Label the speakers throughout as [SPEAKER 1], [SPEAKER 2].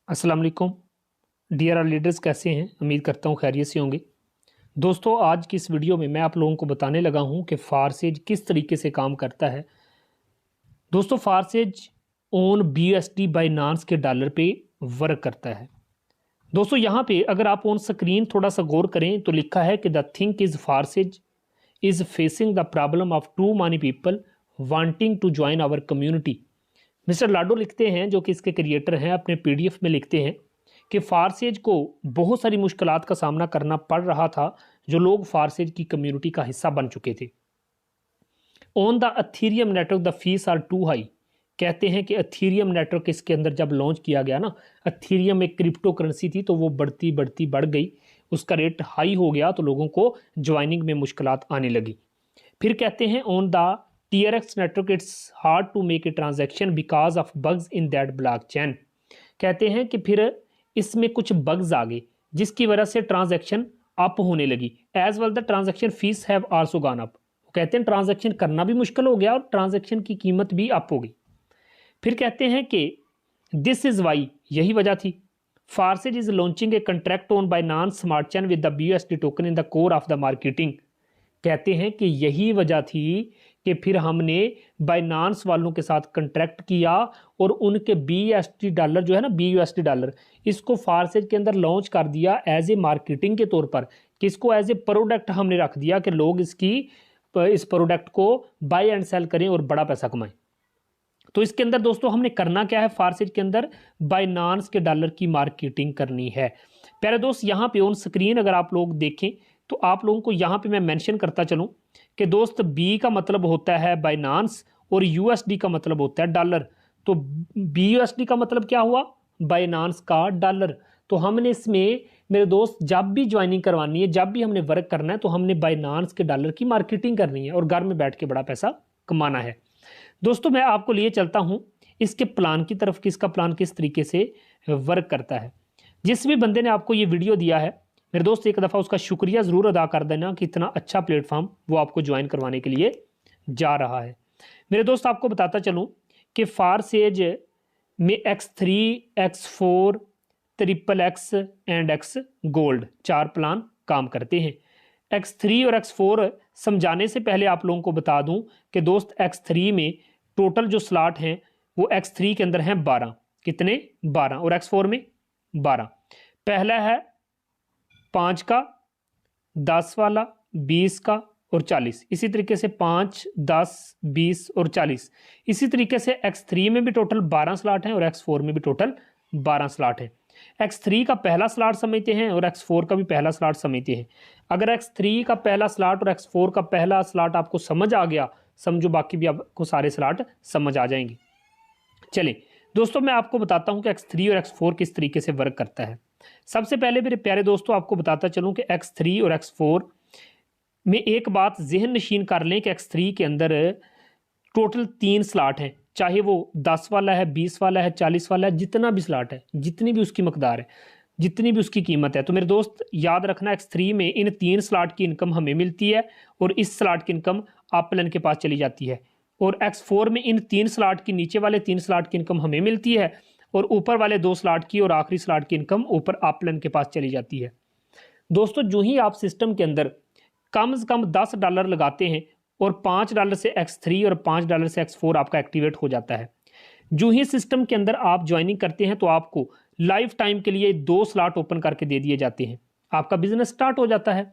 [SPEAKER 1] अस्सलाम वालेकुम dear are leaders, कैसे हैं? उम्मीद करता हूँ खैरियत से होंगे। दोस्तों, आज की इस वीडियो में मैं आप लोगों को बताने लगा हूँ कि फारसेज किस तरीके से काम करता है। दोस्तों, फारसेज ऑन BUSD बाइनांस के डॉलर पे वर्क करता है। दोस्तों, यहाँ पे अगर आप ऑन स्क्रीन थोड़ा सा गौर करें तो लिखा है कि the think is Forsage is facing the problem of too many people wanting to join our community. Mister Lado लिखते हैं, जो कि इसके क्रिएटर हैं, अपने PDF में लिखते हैं कि फारसेज को बहुत सारी मुश्किलात का सामना करना पड़ रहा था जो लोग फारसेज की कम्युनिटी का हिस्सा बन चुके थे। On the Ethereum network the fees are too high. कहते हैं कि अथीरियम नेटवर्क इसके अंदर जब लॉन्च किया गया ना, अथीरियम एक क्रिप्टो करेंसी थी, तो वो बढ़ती बढ़ती बढ़ गई, उसका रेट हाई हो गया, तो लोगों को ज्वाइनिंग में मुश्किलात आने लगी। फिर कहते हैं on the TRX network it's hard to make a transaction because of bugs in that blockchain. कहते हैं कि फिर इसमें कुछ बग्स आ गए जिसकी वजह से ट्रांजैक्शन अप होने लगी। As well the transaction fees have also gone up. कहते हैं ट्रांजैक्शन करना भी मुश्किल हो गया और ट्रांजैक्शन की कीमत भी अप हो गई। फिर कहते हैं कि दिस इज वाई, यही वजह थी, Forsage is launching a contract on Binance smart chain with the BUSD token in the core of the marketing. कहते हैं कि यही वजह थी कि फिर हमने बाइनांस वालों के साथ कंट्रैक्ट किया और उनके BUSD डॉलर जो है ना, BUSD डॉलर, इसको फारसेज के अंदर लॉन्च कर दिया एज ए मार्केटिंग के तौर पर। किसको? एज ए प्रोडक्ट हमने रख दिया कि लोग इस प्रोडक्ट को बाय एंड सेल करें और बड़ा पैसा कमाएं। तो इसके अंदर दोस्तों हमने करना क्या है? फारसेज के अंदर बाइनांस के डॉलर की मार्केटिंग करनी है। प्यारे दोस्त, यहाँ पे ऑन स्क्रीन अगर आप लोग देखें तो आप लोगों को यहाँ पे मैं मेंशन करता चलूँ कि दोस्त B का मतलब होता है बाइनांस और USD का मतलब होता है डॉलर। तो BUSD का मतलब क्या हुआ? बाइनांस का डॉलर। तो हमने इसमें मेरे दोस्त जब भी ज्वाइनिंग करवानी है, जब भी हमने वर्क करना है, तो हमने बाइनांस के डॉलर की मार्केटिंग करनी है और घर में बैठ के बड़ा पैसा कमाना है। दोस्तों, मैं आपको लिए चलता हूं इसके प्लान की तरफ कि इसका प्लान किस तरीके से वर्क करता है। जिस भी बंदे ने आपको ये वीडियो दिया है मेरे दोस्त, एक दफ़ा उसका शुक्रिया ज़रूर अदा कर देना कि इतना अच्छा प्लेटफॉर्म वो आपको ज्वाइन करवाने के लिए जा रहा है। मेरे दोस्त, आपको बताता चलूँ कि फारसेज में X3, X4, XXX and X gold 4 plan काम करते हैं। X3 और X4 समझाने से पहले आप लोगों को बता दूं कि दोस्त X3 में टोटल जो स्लॉट हैं वो X3 के अंदर हैं 12। कितने? 12। और X4 में 12। पहला है 5 का, 10 वाला, 20 का और 40। इसी तरीके से 5, 10, 20 और 40। इसी तरीके से X3 में भी टोटल 12 स्लॉट हैं और X4 में भी टोटल 12 स्लॉट हैं। X3 का पहला स्लॉट समझते हैं और X4 का भी पहला स्लॉट समझते हैं। अगर X3 का पहला स्लॉट और X4 का पहला स्लॉट आपको समझ आ गया, समझो बाकी भी आपको सारे स्लॉट समझ आ जाएंगे। चलिए दोस्तों, मैं आपको बताता हूं कि X3 और X4 किस तरीके से वर्क करता है। सबसे पहले मेरे प्यारे दोस्तों आपको बताता चलूं कि X3 और X4 में एक बात जहन नशीन कर लें कि X3 के अंदर टोटल 3 स्लॉट हैं, चाहे वो 10 वाला है, 20 वाला है, 40 वाला है, जितना भी स्लॉट है, जितनी भी उसकी मकदार है, जितनी भी उसकी कीमत है। तो मेरे दोस्त याद रखना, X3 में इन 3 स्लॉट की इनकम हमें मिलती है और इस स्लॉट की इनकम अपलन के पास चली जाती है। और X4 में इन 3 स्लॉट की, नीचे वाले 3 स्लॉट की इनकम हमें मिलती है और ऊपर वाले 2 स्लॉट की और आखिरी स्लॉट की इनकम ऊपर अपलन के पास चली जाती है। दोस्तों, जो ही आप सिस्टम के अंदर कम से कम $10 लगाते हैं और $5 से X3 और $5 से X4 आपका एक्टिवेट हो जाता है। जो ही सिस्टम के अंदर आप ज्वाइनिंग करते हैं तो आपको लाइफ टाइम के लिए 2 स्लॉट ओपन करके दे दिए जाते हैं। आपका बिजनेस स्टार्ट हो जाता है।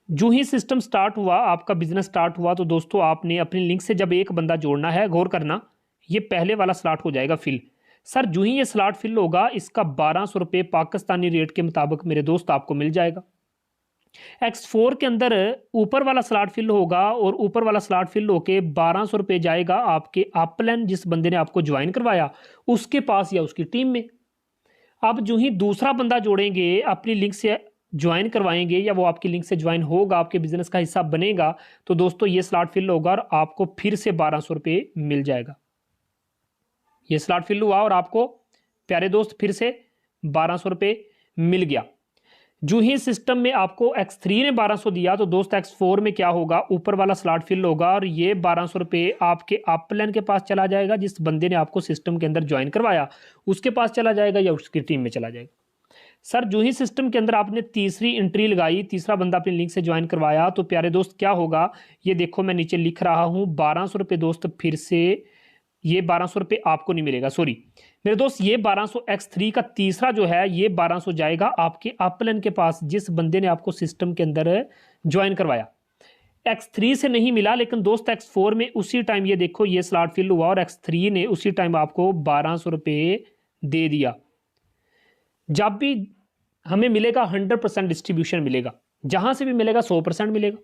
[SPEAKER 1] जो ही सिस्टम स्टार्ट हुआ, आपका बिजनेस स्टार्ट हुआ, तो दोस्तों आपने अपनी लिंक से जब एक बंदा जोड़ना है, गौर करना, ये पहले वाला स्लॉट हो जाएगा फिल। सर, जो ही ये स्लॉट फिल होगा, इसका 1200 रुपये पाकिस्तानी रेट के मुताबिक मेरे दोस्त आपको मिल जाएगा। X4 के अंदर ऊपर वाला स्लॉट फिल होगा और ऊपर वाला स्लॉट फिल होके 1200 रुपये जाएगा आपके अपलाइन, जिस बंदे ने आपको ज्वाइन करवाया उसके पास या उसकी टीम में। अब जो ही दूसरा बंदा जोड़ेंगे, अपनी लिंक से ज्वाइन करवाएंगे या वो आपकी लिंक से ज्वाइन होगा, आपके बिजनेस का हिस्सा बनेगा, तो दोस्तों ये स्लॉट फिल होगा और आपको फिर से 1200 रुपये मिल जाएगा। ये स्लॉट फिल हुआ और आपको प्यारे दोस्त फिर से 1200 रुपये मिल गया। जो ही सिस्टम में आपको X3 ने 1200 दिया तो दोस्त X4 में क्या होगा, ऊपर वाला स्लॉट फिल होगा और ये 1200 रुपये आपके अपलाइन के पास चला जाएगा, जिस बंदे ने आपको सिस्टम के अंदर ज्वाइन करवाया उसके पास चला जाएगा या उसकी टीम में चला जाएगा। सर जो ही सिस्टम के अंदर आपने तीसरी एंट्री लगाई, तीसरा बंदा अपने लिंक से ज्वाइन करवाया, तो प्यारे दोस्त क्या होगा, ये देखो मैं नीचे लिख रहा हूँ 1200 रुपये दोस्त, फिर से ये 1200 रुपये आपको नहीं मिलेगा, सॉरी मेरे दोस्त, ये 1200 X3 का तीसरा जो है ये 1200 जाएगा आपके अपलाइन के पास, जिस बंदे ने आपको सिस्टम के अंदर ज्वाइन करवाया। X3 से नहीं मिला, लेकिन दोस्त X4 में उसी टाइम ये देखो ये स्लॉट फिल हुआ और X3 ने उसी टाइम आपको 1200 रुपये दे दिया। जब भी हमें मिलेगा 100% डिस्ट्रीब्यूशन मिलेगा, जहां से भी मिलेगा 100% मिलेगा।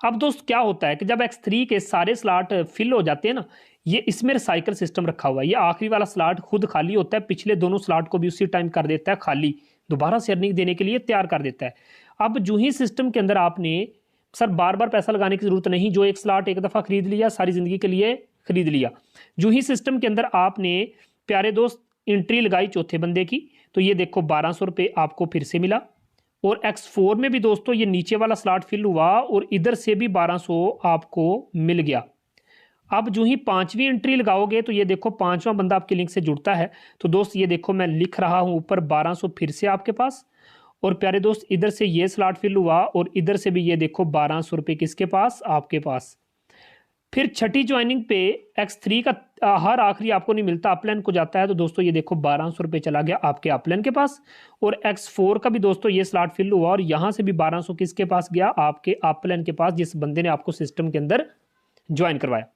[SPEAKER 1] अब दोस्त क्या होता है कि जब X3 के सारे स्लॉट फिल हो जाते हैं ना, ये इसमें रिसाइकल सिस्टम रखा हुआ है, ये आखिरी वाला स्लॉट खुद खाली होता है, पिछले दोनों स्लॉट को भी उसी टाइम कर देता है खाली, दोबारा से अर्निंग देने के लिए तैयार कर देता है। अब जो ही सिस्टम के अंदर आपने सर बार बार पैसा लगाने की जरूरत नहीं, जो एक स्लॉट एक दफ़ा खरीद लिया सारी ज़िंदगी के लिए खरीद लिया। जो ही सिस्टम के अंदर आपने प्यारे दोस्त एंट्री लगाई चौथे बंदे की, तो ये देखो 1200 रुपये आपको फिर से मिला। और X4 में भी दोस्तों ये नीचे वाला स्लॉट फिल हुआ और इधर से भी 1200 आपको मिल गया। अब जो ही पांचवी एंट्री लगाओगे तो ये देखो पांचवा बंदा आपके लिंक से जुड़ता है, तो दोस्त ये देखो मैं लिख रहा हूं ऊपर 1200 फिर से आपके पास, और प्यारे दोस्त इधर से ये स्लॉट फिल हुआ और इधर से भी ये देखो 1200 रुपये किसके पास, आपके पास। फिर छठी ज्वाइनिंग पे X3 का हर आखिरी आपको नहीं मिलता, अपलाइन को जाता है, तो दोस्तों ये देखो 1200 रुपये चला गया आपके अपलाइन के पास। और X4 का भी दोस्तों ये स्लॉट फिल हुआ और यहाँ से भी 1200 किसके पास गया, आपके अपलाइन के पास, जिस बंदे ने आपको सिस्टम के अंदर ज्वाइन करवाया।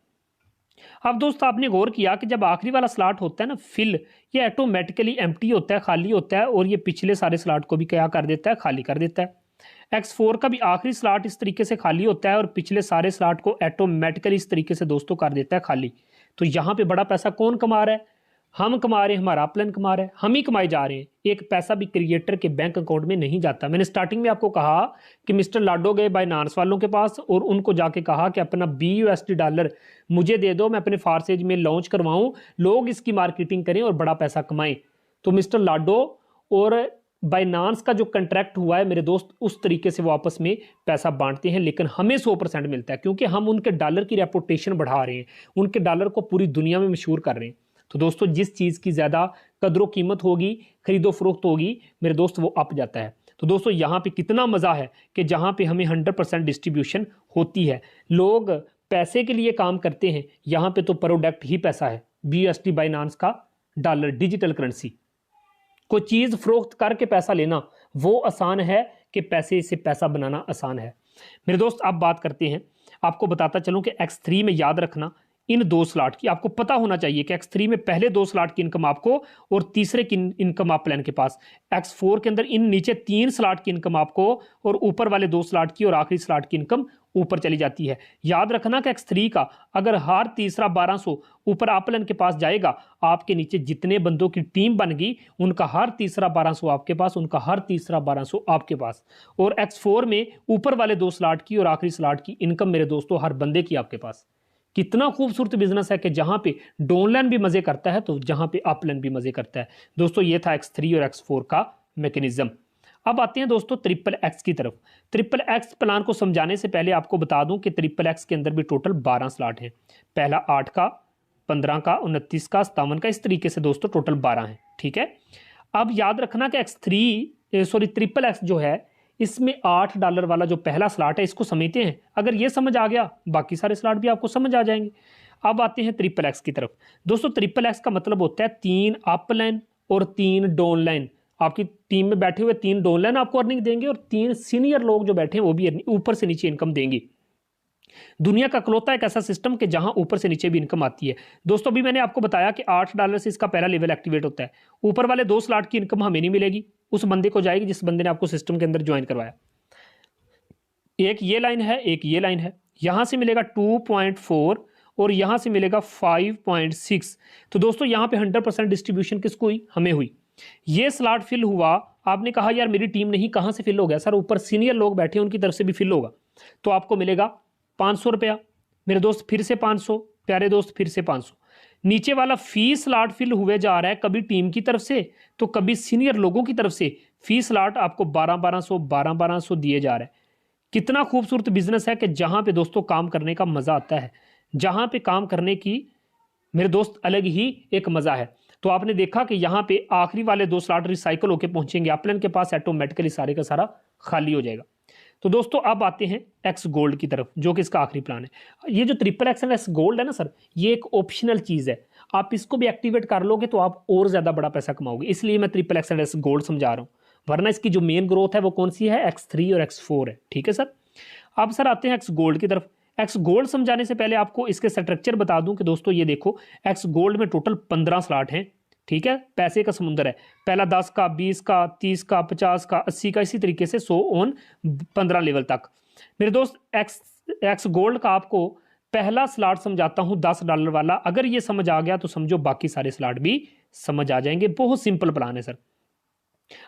[SPEAKER 1] अब दोस्तों आपने गौर किया कि जब आखिरी वाला स्लॉट होता है ना फिल, ये ऑटोमेटिकली एम्प्टी होता है, खाली होता है, और ये पिछले सारे स्लॉट को भी क्या कर देता है, खाली कर देता है। X4 का भी आखिरी स्लॉट इस तरीके से खाली होता है और पिछले सारे स्लॉट को ऑटोमेटिकली इस तरीके से दोस्तों कर देता है खाली। तो यहाँ पे बड़ा पैसा कौन कमा रहा है, हम कमा रहे हैं, हमारा अपलाइन कमा रहा है, हम ही कमाए जा रहे हैं। एक पैसा भी क्रिएटर के बैंक अकाउंट में नहीं जाता। मैंने स्टार्टिंग में आपको कहा कि मिस्टर लाडो गए बाइनांस वालों के पास और उनको जाके कहा कि अपना $20 मुझे दे दो, मैं अपने फारसेज में लॉन्च करवाऊं, लोग इसकी मार्केटिंग करें और बड़ा पैसा कमाएं। तो मिस्टर लाडो और बाइनांस का जो कंट्रैक्ट हुआ है मेरे दोस्त, उस तरीके से वो आपस में पैसा बांटते हैं, लेकिन हमें 100% मिलता है, क्योंकि हम उनके डॉलर की रेपुटेशन बढ़ा रहे हैं, उनके डॉलर को पूरी दुनिया में मशहूर कर रहे हैं। तो दोस्तों जिस चीज़ की ज़्यादा कदर कीमत होगी, खरीदो फरोख्त होगी मेरे दोस्त, वो अप जाता है। तो दोस्तों यहाँ पे कितना मज़ा है कि जहाँ पे हमें 100% डिस्ट्रीब्यूशन होती है, लोग पैसे के लिए काम करते हैं, यहाँ पे तो प्रोडक्ट ही पैसा है। BUSD बाइनांस का डॉलर डिजिटल करेंसी, कोई चीज़ फरोख्त करके पैसा लेना वो आसान है कि पैसे से पैसा बनाना आसान है मेरे दोस्त। अब बात करते हैं, आपको बताता चलूं कि X3 में याद रखना इन दो स्लॉट की आपको पता होना चाहिए कि X3 में पहले 2 स्लॉट की इनकम आपको और तीसरे की इनकम आप प्लान के पास, X4 के अंदर इन नीचे 3 स्लॉट की इनकम आपको और ऊपर वाले 2 स्लॉट की और आखिरी स्लॉट की इनकम ऊपर चली जाती है। याद रखना कि X3 का अगर हर तीसरा 1200 ऊपर अपलाइन के पास जाएगा, आपके नीचे जितने बंदों की टीम बन गई उनका हर तीसरा 1200 आपके पास, उनका हर तीसरा 1200 आपके पास। और X4 में ऊपर वाले 2 स्लॉट की और आखिरी स्लॉट की इनकम मेरे दोस्तों हर बंदे की आपके पास। कितना खूबसूरत बिजनेस है कि जहां पे डाउनलाइन भी मजे करता है तो जहां पे अपलाइन भी मजे करता है दोस्तों। ये था X3 और X4 का मैकेनिज्म। अब आते हैं दोस्तों XXX की तरफ। XXX प्लान को समझाने से पहले आपको बता दूं कि XXX के अंदर भी टोटल 12 स्लॉट हैं। पहला 8 का, 15 का, 29 का, 57 का, इस तरीके से दोस्तों टोटल 12 हैं। ठीक है, अब याद रखना कि XXX जो है इसमें $8 वाला जो पहला स्लॉट है इसको समझते हैं। अगर ये समझ आ गया बाकी सारे स्लॉट भी आपको समझ आ जाएंगे। अब आते हैं XXX की तरफ। दोस्तों XXX का मतलब होता है 3 अपलाइन और 3 डाउनलाइन। आपकी टीम में बैठे हुए 3 डाउनलाइन आपको अर्निंग देंगे और 3 सीनियर लोग जो बैठे हैं वो भी ऊपर से नीचे इनकम देंगे। दुनिया का इकलौता एक ऐसा सिस्टम कि जहां ऊपर से नीचे भी इनकम आती है। दोस्तों अभी मैंने आपको बताया कि $8 से इसका पहला लेवल एक्टिवेट होता है। ऊपर वाले 2 स्लॉट की इनकम हमें नहीं मिलेगी, उस बंदे को जाएगी जिस बंदे ने आपको सिस्टम के अंदर ज्वाइन करवाया। एक ये लाइन है, एक ये लाइन है, यहां से मिलेगा 2.4 और यहां से मिलेगा 5.6। तो दोस्तों यहां पे 100% डिस्ट्रीब्यूशन किसको हुई, हमें हुई। ये स्लॉट फिल हुआ, आपने कहा यार मेरी टीम नहीं, कहां से फिल हो गया सर? ऊपर सीनियर लोग बैठे हैं उनकी तरफ से भी फिल होगा, तो आपको मिलेगा 500 रुपया मेरे दोस्त, फिर से 500 प्यारे दोस्त, फिर से 500। नीचे वाला फी स्लॉट फिल हुए जा रहा है, कभी टीम की तरफ से तो कभी सीनियर लोगों की तरफ से। फी स्लॉट आपको 1200 दिए जा रहे हैं। कितना खूबसूरत बिजनेस है कि जहां पे दोस्तों काम करने का मजा आता है, जहां पे काम करने की मेरे दोस्त अलग ही एक मजा है। तो आपने देखा कि यहाँ पे आखिरी वाले 2 स्लॉट रिसाइकल होकर पहुंचेंगे, अपलन के पास ऑटोमेटिकली सारे का सारा खाली हो जाएगा। तो दोस्तों अब आते हैं एक्स गोल्ड की तरफ, जो कि इसका आखिरी प्लान है। ये जो triple x and x gold है ना सर, ये एक ऑप्शनल चीज है। आप इसको भी एक्टिवेट कर लोगे तो आप और ज्यादा बड़ा पैसा कमाओगे, इसलिए मैं triple x and x gold समझा रहा हूँ। वरना इसकी जो मेन ग्रोथ है वो कौन सी है, X3 और X4 है। ठीक है सर। अब सर आते हैं एक्स गोल्ड की तरफ। एक्स गोल्ड समझाने से पहले आपको इसके स्ट्रक्चर बता दूं कि दोस्तों ये देखो, एक्स गोल्ड में टोटल 15 स्लॉट हैं। ठीक है, पैसे का समुंदर है। पहला 10 का, 20 का, 30 का, 50 का, 80 का, इसी तरीके से 100 ऑन 15 लेवल तक। मेरे दोस्त एक्स गोल्ड का आपको पहला स्लॉट समझाता हूं $10 वाला। अगर ये समझ आ गया तो समझो बाकी सारे स्लॉट भी समझ आ जाएंगे। बहुत सिंपल प्लान है सर।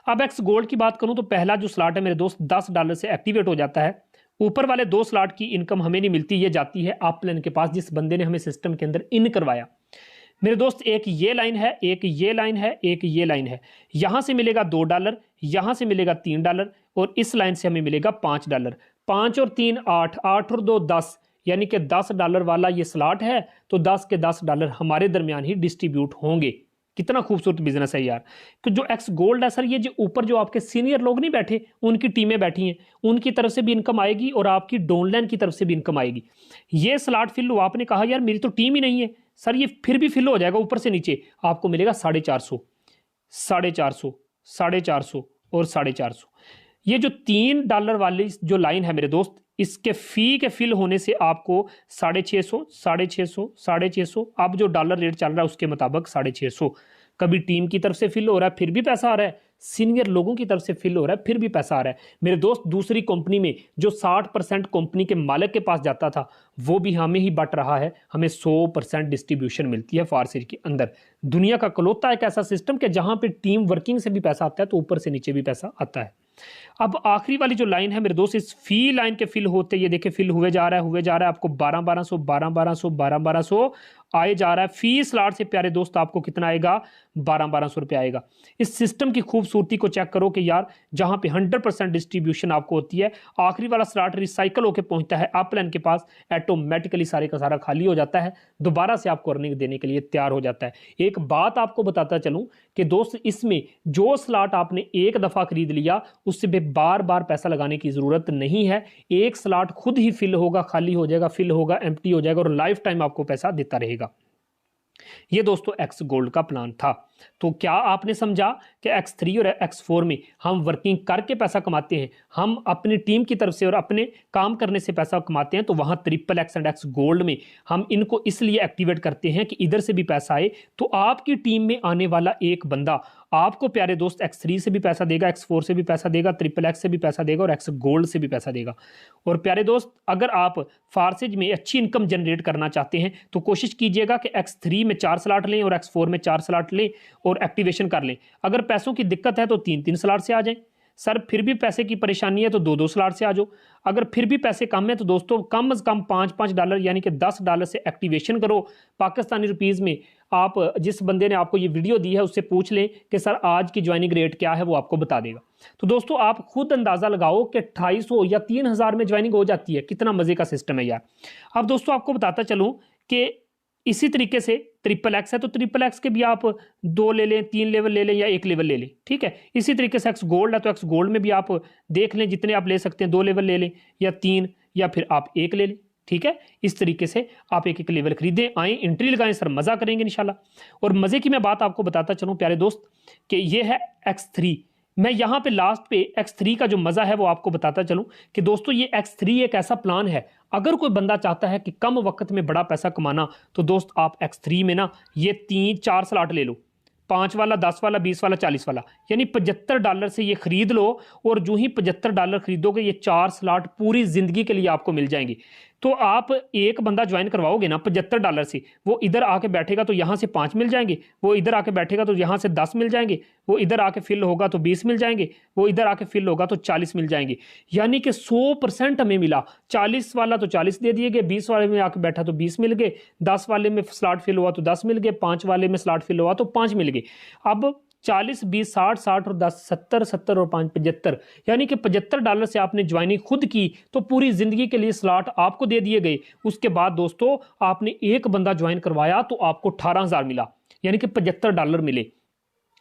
[SPEAKER 1] अब एक्स गोल्ड की बात करूं तो पहला जो स्लॉट है मेरे दोस्त $10 से एक्टिवेट हो जाता है। ऊपर वाले 2 स्लॉट की इनकम हमें नहीं मिलती, ये जाती है अपलाइन के पास, जिस बंदे ने हमें सिस्टम के अंदर इन करवाया। मेरे दोस्त एक ये लाइन है, एक ये लाइन है, एक ये लाइन है। यहां से मिलेगा $2, यहां से मिलेगा $3 और इस लाइन से हमें मिलेगा $5। 5 और 3 8, 8 और 2 10, यानी कि $10 वाला ये स्लॉट है। तो 10 के $10 हमारे दरमियान ही डिस्ट्रीब्यूट होंगे। कितना खूबसूरत बिजनेस है यार। तो जो एक्स गोल्ड है सर, ये जो ऊपर जो आपके सीनियर लोग नहीं बैठे, उनकी टीमें बैठी हैं, उनकी तरफ से भी इनकम आएगी और आपकी डाउनलाइन की तरफ से भी इनकम आएगी। ये स्लॉट फिल हुआ, आपने कहा यार मेरी तो टीम ही नहीं है सर, ये फिर भी फिल हो जाएगा। ऊपर से नीचे आपको मिलेगा 450, 450, 450 और 450। ये जो $3 वाली जो लाइन है मेरे दोस्त, इसके फी के फिल होने से आपको 650, 650, 650, अब जो डॉलर रेट चल रहा है उसके मुताबिक 650। कभी टीम की तरफ से फिल हो रहा है फिर भी पैसा आ रहा है, सीनियर लोगों की तरफ से फिल हो रहा है फिर भी पैसा आ रहा है। मेरे दोस्त दूसरी कंपनी में जो 60% कंपनी के मालिक के पास जाता था, वो भी हमें ही बट रहा है। हमें 100% डिस्ट्रीब्यूशन मिलती है फारसेज के अंदर। दुनिया का इकलौता एक ऐसा सिस्टम कि जहां पे टीम वर्किंग से भी पैसा आता है तो ऊपर से नीचे भी पैसा आता है। अब आखिरी वाली जो लाइन है मेरे दोस्त, इस फी लाइन के फिल होते, ये देखिए फिल हुए जा रहा है, हुए जा रहा है। आपको 1200, 1200, 1200 आए जा रहा है। फी स्लॉट से प्यारे दोस्त आपको कितना आएगा, 1200 रुपये आएगा। इस सिस्टम की खूबसूरती को चेक करो कि यार जहां पे 100% डिस्ट्रीब्यूशन आपको होती है, आखिरी वाला स्लॉट रिसाइकल होकर पहुंचता है अपलाइन के पास, ऑटोमेटिकली सारे का सारा खाली हो जाता है, दोबारा से आपको अर्निंग देने के लिए तैयार हो जाता है। एक बात आपको बताता चलूं कि दोस्त, इसमें जो स्लॉट आपने एक दफा खरीद लिया उससे बार बार पैसा लगाने की जरूरत नहीं है। एक स्लॉट खुद ही फिल होगा, खाली हो जाएगा, फिल होगा, एम्प्टी हो जाएगा और लाइफ टाइम आपको पैसा देता रहेगा। ये दोस्तों एक्स गोल्ड का प्लान था। तो क्या आपने समझा कि X3 और X4 में हम वर्किंग करके पैसा कमाते हैं, हम अपनी टीम की तरफ से और अपने काम करने से पैसा कमाते हैं। तो वहां triple x and x gold में हम इनको इसलिए एक्टिवेट करते हैं कि इधर से भी पैसा आए। तो आपकी टीम में आने वाला एक बंदा आपको प्यारे दोस्त X3 से भी पैसा देगा, X4 से भी पैसा देगा, ट्रिपल एक्स से भी पैसा देगा और एक्स गोल्ड से भी पैसा देगा। और प्यारे दोस्त, अगर आप फारसेज में अच्छी इनकम जनरेट करना चाहते हैं तो कोशिश कीजिएगा कि X3 में 4 स्लॉट लें और X4 में 4 स्लॉट लें और एक्टिवेशन कर लें। अगर पैसों की दिक्कत है तो 3-3 स्लॉट से आ जाएं। सर फिर भी पैसे की परेशानी है तो 2-2 स्लॉट से आ जाओ। अगर फिर भी पैसे कम है तो दोस्तों कम से कम $5-5 यानी कि $10 से एक्टिवेशन करो। पाकिस्तानी रुपीस में आप जिस बंदे ने आपको ये वीडियो दी है उससे पूछ लें कि सर आज की ज्वाइनिंग रेट क्या है, वो आपको बता देगा। तो दोस्तों आप खुद अंदाजा लगाओ कि 250 या 3000 में ज्वाइनिंग हो जाती है। कितना मजे का सिस्टम है यार। अब दोस्तों आपको बताता चलूं कि इसी तरीके से ट्रिपल एक्स है तो ट्रिपल एक्स के भी आप 2 ले लें, 3 लेवल ले लें या 1 लेवल ले लें। ठीक है, इसी तरीके से एक्स गोल्ड है तो एक्स गोल्ड में भी आप देख लें, जितने आप ले सकते हैं 2 लेवल ले लें या 3 या फिर आप 1 ले लें। ठीक है, इस तरीके से आप एक लेवल खरीदें, आए, एंट्री लगाएं, सर मजा करेंगे इंशाल्लाह। और मजे की मैं बात आपको बताता चलूं प्यारे दोस्त कि ये है X3। मैं यहां पे लास्ट पे X3 का जो मजा है वो आपको बताता चलूं कि दोस्तों ये X3 एक ऐसा प्लान है, अगर कोई बंदा चाहता है कि कम वक्त में बड़ा पैसा कमाना तो दोस्त आप X3 में ना ये 3-4 स्लॉट ले लो, 5 वाला, 10 वाला, 20 वाला, 40 वाला, यानी $75 से ये खरीद लो। और जो ही $75 खरीदोगे ये 4 स्लॉट पूरी जिंदगी के लिए आपको मिल जाएंगे। तो आप एक बंदा ज्वाइन करवाओगे ना $75 से, वो इधर आके बैठेगा तो यहाँ से 5 मिल जाएंगे, वो इधर आके बैठेगा तो यहाँ से 10 मिल जाएंगे, वो इधर आके फिल होगा तो 20 मिल जाएंगे, वो इधर आके फिल होगा तो 40 मिल जाएंगे। यानी कि 100% हमें मिला। 40 वाला तो 40 दे दिए गए, 20 वाले में आके बैठा तो 20 मिल गए, 10 वाले में स्लॉट फिल हुआ तो 10 मिल गए, 5 वाले में स्लॉट फिल हुआ तो 5 मिल गए। अब 40 20 60 60 और 10 70 70 और 5 75, यानी कि $75 से आपने ज्वाइनिंग खुद की तो पूरी ज़िंदगी के लिए स्लॉट आपको दे दिए गए। उसके बाद दोस्तों आपने एक बंदा ज्वाइन करवाया तो आपको 18,000 मिला, यानी कि $75 मिले।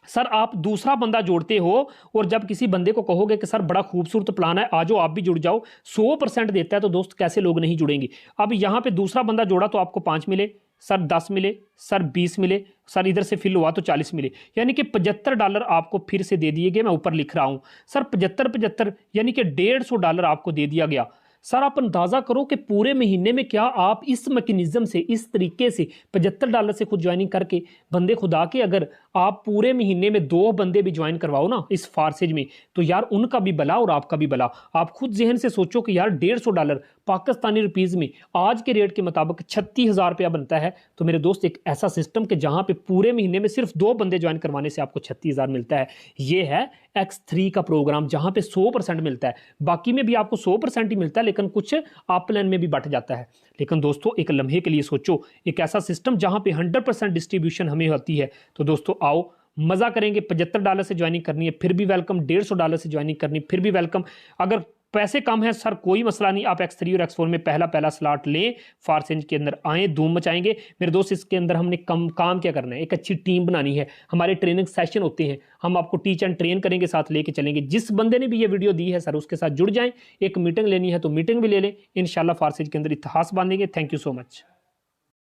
[SPEAKER 1] सर आप दूसरा बंदा जोड़ते हो और जब किसी बंदे को कहोगे कि सर बड़ा खूबसूरत प्लान है, आ जाओ आप भी जुड़ जाओ, 100% देता है, तो दोस्त कैसे लोग नहीं जुड़ेंगे। अब यहाँ पे दूसरा बंदा जोड़ा तो आपको 5 मिले, सर 10 मिले, सर 20 मिले, सर इधर से फिल हुआ तो 40 मिले, यानी कि $75 आपको फिर से दे दिए गए। मैं ऊपर लिख रहा हूँ सर 75 यानी कि $150 आपको दे दिया गया। सर आप अंदाज़ा करो कि पूरे महीने में क्या आप इस मैकेनिज्म से, इस तरीके से $75 से खुद ज्वाइनिंग करके बंदे खुदा के, अगर आप पूरे महीने में 2 बंदे भी ज्वाइन करवाओ ना इस फारसेज में, तो यार उनका भी भला और आपका भी भला। आप खुद जहन से सोचो कि यार $150 पाकिस्तानी रुपीज़ में आज के रेट के मुताबिक 36,000 रुपया बनता है। तो मेरे दोस्त एक ऐसा सिस्टम कि जहाँ पे पूरे महीने में सिर्फ 2 बंदे ज्वाइन करवाने से आपको 36,000 मिलता है, ये है X3 का प्रोग्राम, जहाँ पे 100% मिलता है। बाकी में भी आपको 100% ही मिलता है, लेकिन कुछ अपलाइन में भी बट जाता है। लेकिन दोस्तों एक लम्हे के लिए सोचो, एक ऐसा सिस्टम जहाँ पे 100% डिस्ट्रीब्यूशन हमें होती है। तो दोस्तों आओ मज़ा करेंगे। $75 से ज्वाइनिंग करनी है फिर भी वेलकम, $150 से ज्वाइनिंग करनी फिर भी वेलकम। अगर पैसे कम है सर कोई मसला नहीं, आप X3 और X4 में पहला स्लॉट लें, फारसेज के अंदर आएँ, धूम मचाएंगे। मेरे दोस्त इसके अंदर हमने काम क्या करना है, एक अच्छी टीम बनानी है। हमारे ट्रेनिंग सेशन होते हैं, हम आपको टीच एंड ट्रेन करेंगे, साथ लेके चलेंगे। जिस बंदे ने भी ये वीडियो दी है सर उसके साथ जुड़ जाएं। एक मीटिंग लेनी है तो मीटिंग भी ले लें, इंशाल्लाह फारसेज के अंदर इतिहास बांधेंगे। Thank you so much.